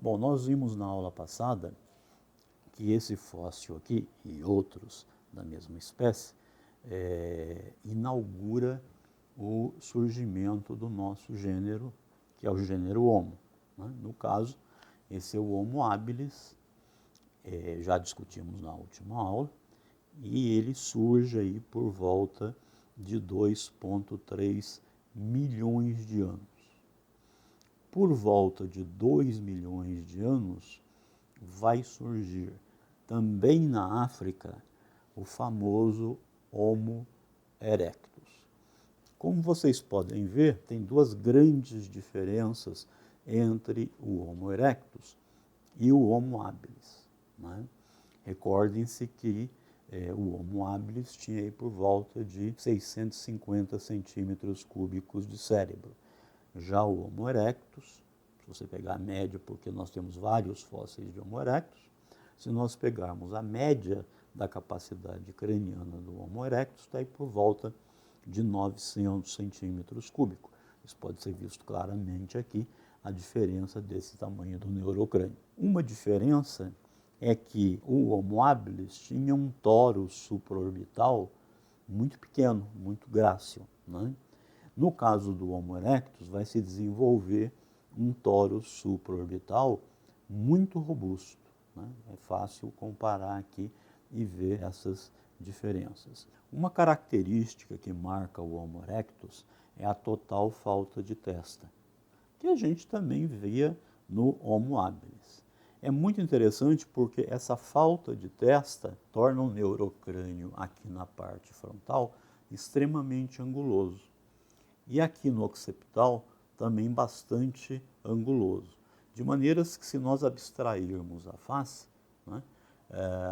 Bom, nós vimos na aula passada que esse fóssil aqui e outros da mesma espécie inaugura o surgimento do nosso gênero, que é o gênero Homo, né? No caso, esse é o Homo habilis, já discutimos na última aula, e ele surge aí por volta de 2,3 milhões de anos. Por volta de 2 milhões de anos, vai surgir também na África o famoso Homo erectus. Como vocês podem ver, tem duas grandes diferenças entre o Homo erectus e o Homo habilis, né? Recordem-se que o Homo habilis tinha aí por volta de 650 centímetros cúbicos de cérebro. Já o Homo erectus, se você pegar a média, porque nós temos vários fósseis de Homo erectus, se nós pegarmos a média da capacidade craniana do Homo erectus, está aí por volta de 900 centímetros cúbicos. Isso pode ser visto claramente aqui, a diferença desse tamanho do neurocrânio. Uma diferença é que o Homo habilis tinha um tórus supraorbital muito pequeno, muito grácil, né? No caso do Homo erectus, vai se desenvolver um tórus supraorbital muito robusto, né? É fácil comparar aqui e ver essas diferenças. Uma característica que marca o Homo erectus é a total falta de testa, que a gente também via no Homo habilis. É muito interessante porque essa falta de testa torna o neurocrânio aqui na parte frontal extremamente anguloso. E aqui no occipital também bastante anguloso. De maneiras que, se nós abstrairmos a face, né,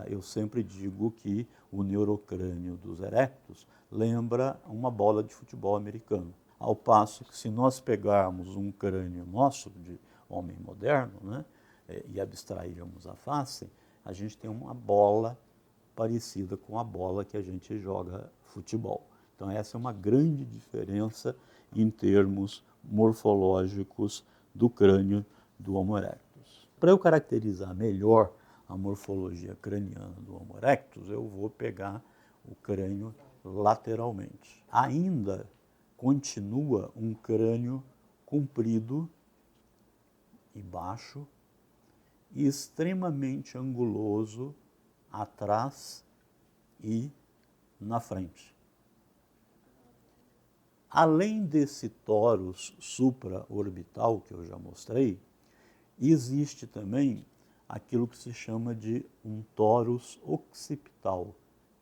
eu sempre digo que o neurocrânio dos erectus lembra uma bola de futebol americano. Ao passo que, se nós pegarmos um crânio nosso, de homem moderno, né, e abstrairmos a face, a gente tem uma bola parecida com a bola que a gente joga futebol. Então, essa é uma grande diferença em termos morfológicos do crânio do Homo erectus. Para eu caracterizar melhor a morfologia craniana do Homo erectus, eu vou pegar o crânio lateralmente. Ainda continua um crânio comprido e baixo e extremamente anguloso atrás e na frente. Além desse tórus supraorbital que eu já mostrei, existe também aquilo que se chama de um tórus occipital,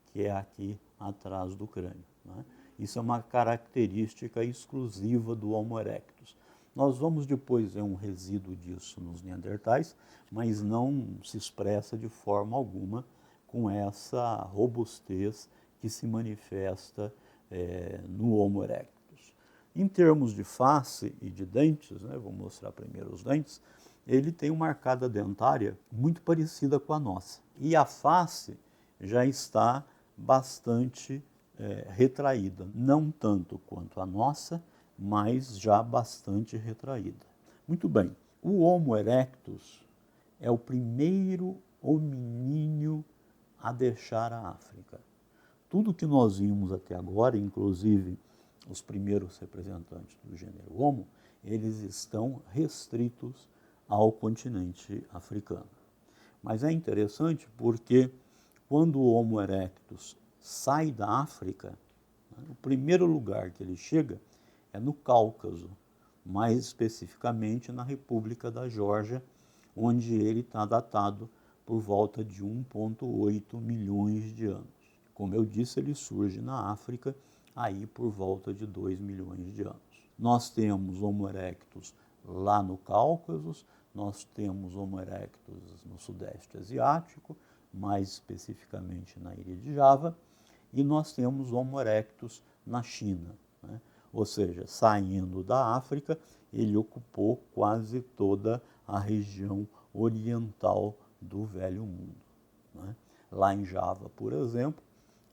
que é aqui atrás do crânio, né? Isso é uma característica exclusiva do Homo erectus. Nós vamos depois ver um resíduo disso nos neandertais, mas não se expressa de forma alguma com essa robustez que se manifesta no Homo erectus. Em termos de face e de dentes, né, vou mostrar primeiro os dentes, ele tem uma arcada dentária muito parecida com a nossa. E a face já está bastante retraída, não tanto quanto a nossa, mas já bastante retraída. Muito bem, o Homo erectus é o primeiro hominíneo a deixar a África. Tudo que nós vimos até agora, inclusive os primeiros representantes do gênero Homo, eles estão restritos ao continente africano. Mas é interessante porque quando o Homo erectus sai da África, né, o primeiro lugar que ele chega é no Cáucaso, mais especificamente na República da Geórgia, onde ele está datado por volta de 1,8 milhões de anos. Como eu disse, ele surge na África aí por volta de 2 milhões de anos. Nós temos Homo erectus lá no Cáucaso, nós temos Homo erectus no Sudeste Asiático, mais especificamente na ilha de Java, e nós temos Homo erectus na China, né? Ou seja, saindo da África, ele ocupou quase toda a região oriental do Velho Mundo, né? Lá em Java, por exemplo,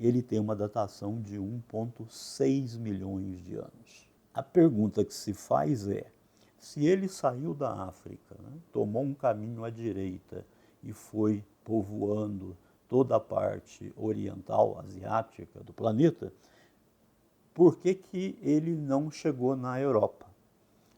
ele tem uma datação de 1,6 milhões de anos. A pergunta que se faz é, Se ele saiu da África, né, tomou um caminho à direita e foi povoando toda a parte oriental, asiática do planeta, por que que ele não chegou na Europa?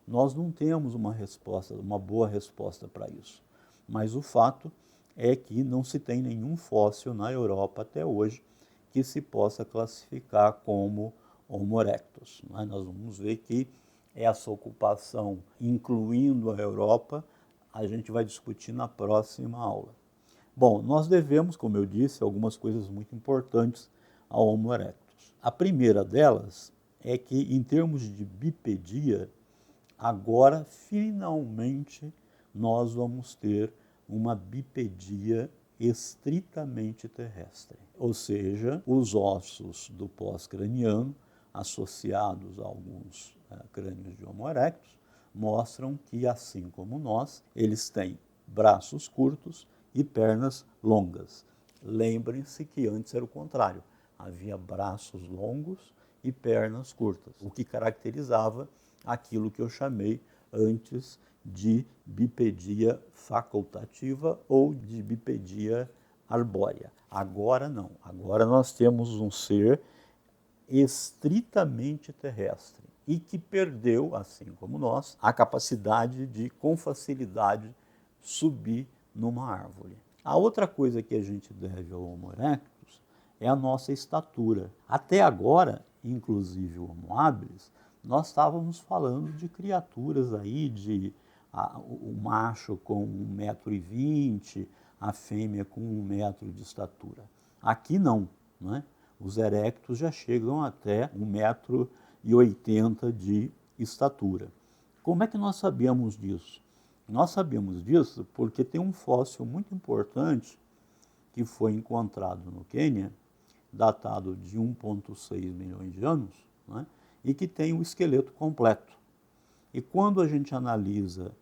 Nós não temos uma resposta, uma boa resposta para isso. Mas o fato é que não se tem nenhum fóssil na Europa até hoje que se possa classificar como Homo erectus. Nós vamos ver que essa ocupação, incluindo a Europa, a gente vai discutir na próxima aula. Bom, nós devemos, como eu disse, algumas coisas muito importantes ao Homo erectus. A primeira delas é que, em termos de bipedia, agora, finalmente, nós vamos ter uma bipedia estritamente terrestre. Ou seja, os ossos do pós-craniano, associados a alguns crânios de Homo erectus, mostram que, assim como nós, eles têm braços curtos e pernas longas. Lembrem-se que antes era o contrário. Havia braços longos e pernas curtas, o que caracterizava aquilo que eu chamei antes de bipedia facultativa ou de bipedia arbórea. Agora não. Agora nós temos um ser estritamente terrestre e que perdeu, assim como nós, a capacidade de, com facilidade, subir numa árvore. A outra coisa que a gente deve ao Homo erectus é a nossa estatura. Até agora, inclusive o Homo habilis, nós estávamos falando de criaturas aí, o macho com 1,20 m, a fêmea com 1 metro de estatura. Aqui não, né? Os erectus já chegam até 1,80 m de estatura. Como é que nós sabemos disso? Nós sabemos disso porque tem um fóssil muito importante que foi encontrado no Quênia, datado de 1,6 milhões de anos, né, e que tem o esqueleto completo. E quando a gente analisa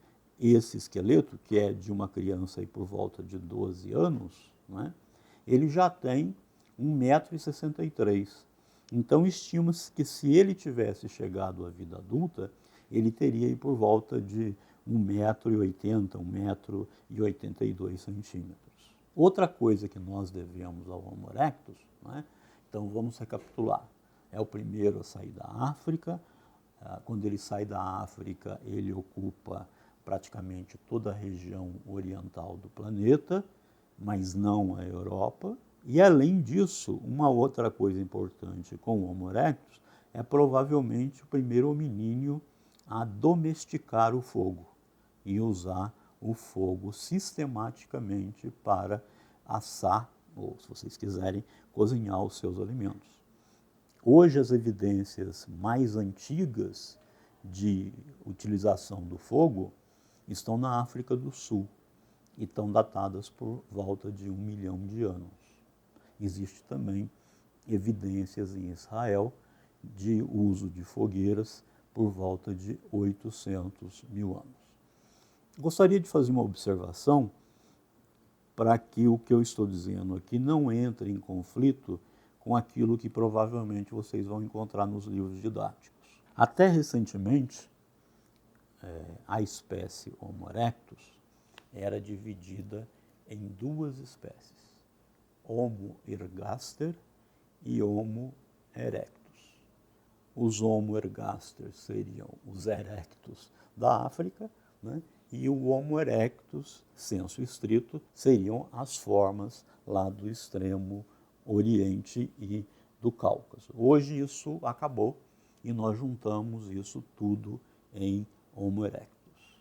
esse esqueleto, que é de uma criança aí por volta de 12 anos, né, ele já tem 1,63 m. Então, estima-se que se ele tivesse chegado à vida adulta, ele teria aí por volta de 1,80 m, 1,82 m. Outra coisa que nós devemos ao Homo erectus, né? Então vamos recapitular. É o primeiro a sair da África. Quando ele sai da África, ele ocupa praticamente toda a região oriental do planeta, mas não a Europa. E além disso, uma outra coisa importante com o Homo erectus é provavelmente o primeiro hominídeo a domesticar o fogo e usar o fogo sistematicamente para assar, ou se vocês quiserem, cozinhar os seus alimentos. Hoje as evidências mais antigas de utilização do fogo estão na África do Sul e estão datadas por volta de 1 milhão de anos. Existe também evidências em Israel de uso de fogueiras por volta de 800 mil anos. Gostaria de fazer uma observação para que o que eu estou dizendo aqui não entre em conflito com aquilo que provavelmente vocês vão encontrar nos livros didáticos. Até recentemente, a espécie Homo erectus era dividida em duas espécies, Homo ergaster e Homo erectus. Os Homo ergaster seriam os erectus da África, né? E o Homo erectus, sensu estrito, seriam as formas lá do extremo Oriente e do Cáucaso. Hoje isso acabou e nós juntamos isso tudo em Homo erectus.